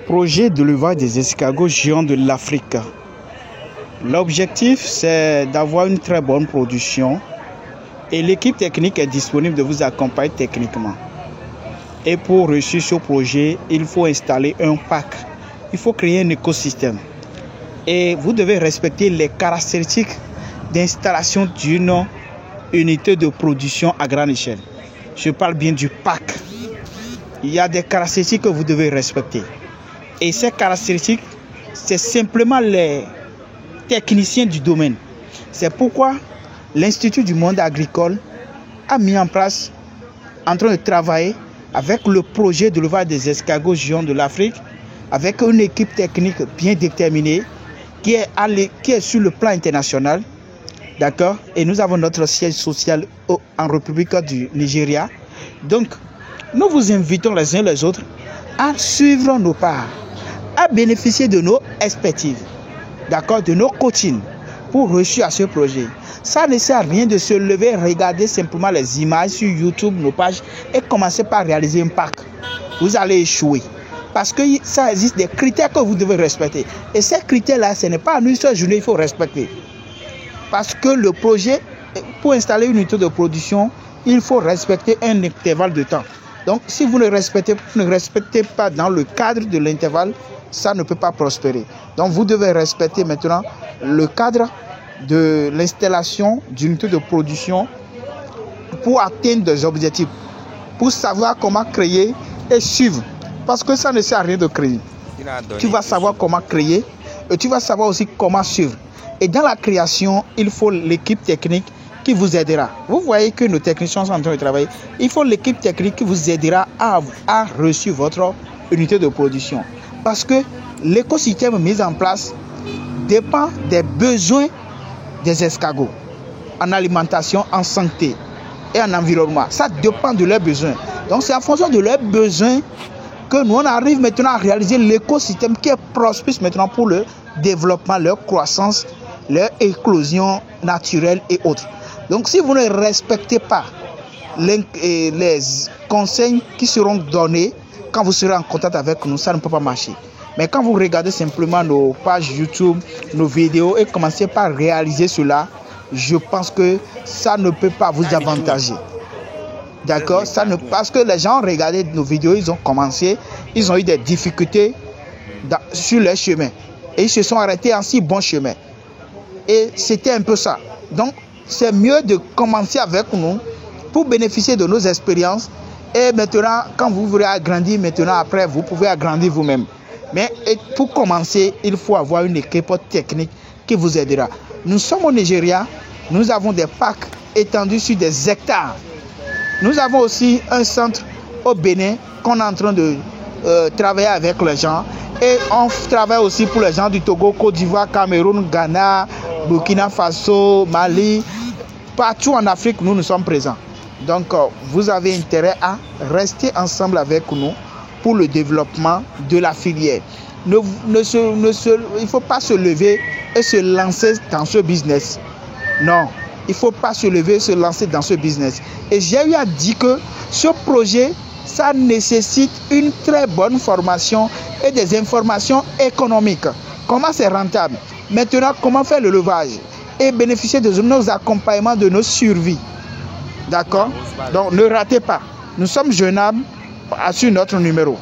projet de l'élevage des escargots géants de l'Afrique. L'objectif, c'est d'avoir une très bonne production et l'équipe technique est disponible de vous accompagner techniquement. Et pour réussir ce projet, il faut installer un parc. Il faut créer un écosystème. Et vous devez respecter les caractéristiques d'installation d'une unité de production à grande échelle. Je parle bien du parc. Il y a des caractéristiques que vous devez respecter. Et ces caractéristiques, c'est simplement les techniciens du domaine. C'est pourquoi l'Institut du monde agricole a mis en place, en train de travailler avec le projet de l'élevage des escargots géants de l'Afrique, avec une équipe technique bien déterminée qui est sur le plan international. D'accord? Et nous avons notre siège social en République du Nigeria. Donc, nous vous invitons les uns les autres à suivre nos pas, à bénéficier de nos expertises, d'accord, de nos coachings pour réussir à ce projet. Ça ne sert à rien de se lever, regarder simplement les images sur YouTube, nos pages et commencer par réaliser un parc. Vous allez échouer. Parce que ça existe des critères que vous devez respecter. Et ces critères-là, ce n'est pas en une seule journée, il faut respecter. Parce que le projet, pour installer une unité de production, il faut respecter un intervalle de temps. Donc, si vous ne respectez pas dans le cadre de l'intervalle, ça ne peut pas prospérer. Donc, vous devez respecter maintenant le cadre de l'installation d'une unité de production pour atteindre des objectifs, pour savoir comment créer et suivre. Parce que ça ne sert à rien de créer. Tu vas savoir comment créer et tu vas savoir aussi comment suivre. Et dans la création, il faut l'équipe technique qui vous aidera. Vous voyez que nos techniciens sont en train de travailler. Il faut l'équipe technique qui vous aidera à réussir votre unité de production. Parce que l'écosystème mis en place dépend des besoins des escargots en alimentation, en santé et en environnement. Ça dépend de leurs besoins. Donc c'est en fonction de leurs besoins que nous on arrive maintenant à réaliser l'écosystème qui est propice maintenant pour le développement, leur croissance, leur éclosion naturelle et autres. Donc si vous ne respectez pas les conseils qui seront donnés quand vous serez en contact avec nous, ça ne peut pas marcher. Mais quand vous regardez simplement nos pages YouTube, nos vidéos et commencez par réaliser cela, je pense que ça ne peut pas vous avantager. D'accord? Parce que les gens ont regardé nos vidéos, ils ont commencé, ils ont eu des difficultés sur leur chemin. Et ils se sont arrêtés en si bon chemin. Et c'était un peu ça. Donc, c'est mieux de commencer avec nous pour bénéficier de nos expériences. Et maintenant, quand vous voulez agrandir, maintenant après, vous pouvez agrandir vous-même. Mais pour commencer, il faut avoir une équipe technique qui vous aidera. Nous sommes au Nigeria, nous avons des parcs étendus sur des hectares. Nous avons aussi un centre au Bénin qu'on est en train de travailler avec les gens. Et on travaille aussi pour les gens du Togo, Côte d'Ivoire, Cameroun, Ghana, Burkina Faso, Mali. Partout en Afrique, nous sommes présents. Donc, vous avez intérêt à rester ensemble avec nous pour le développement de la filière. Il ne faut pas se lever et se lancer dans ce business. Non, il ne faut pas se lever et se lancer dans ce business. Et j'ai eu à dire que ce projet, ça nécessite une très bonne formation et des informations économiques. Comment c'est rentable? Maintenant, comment faire le levage et bénéficier de nos accompagnements, de nos survies. D'accord? Donc, ne ratez pas. Nous sommes joignables sur notre numéro.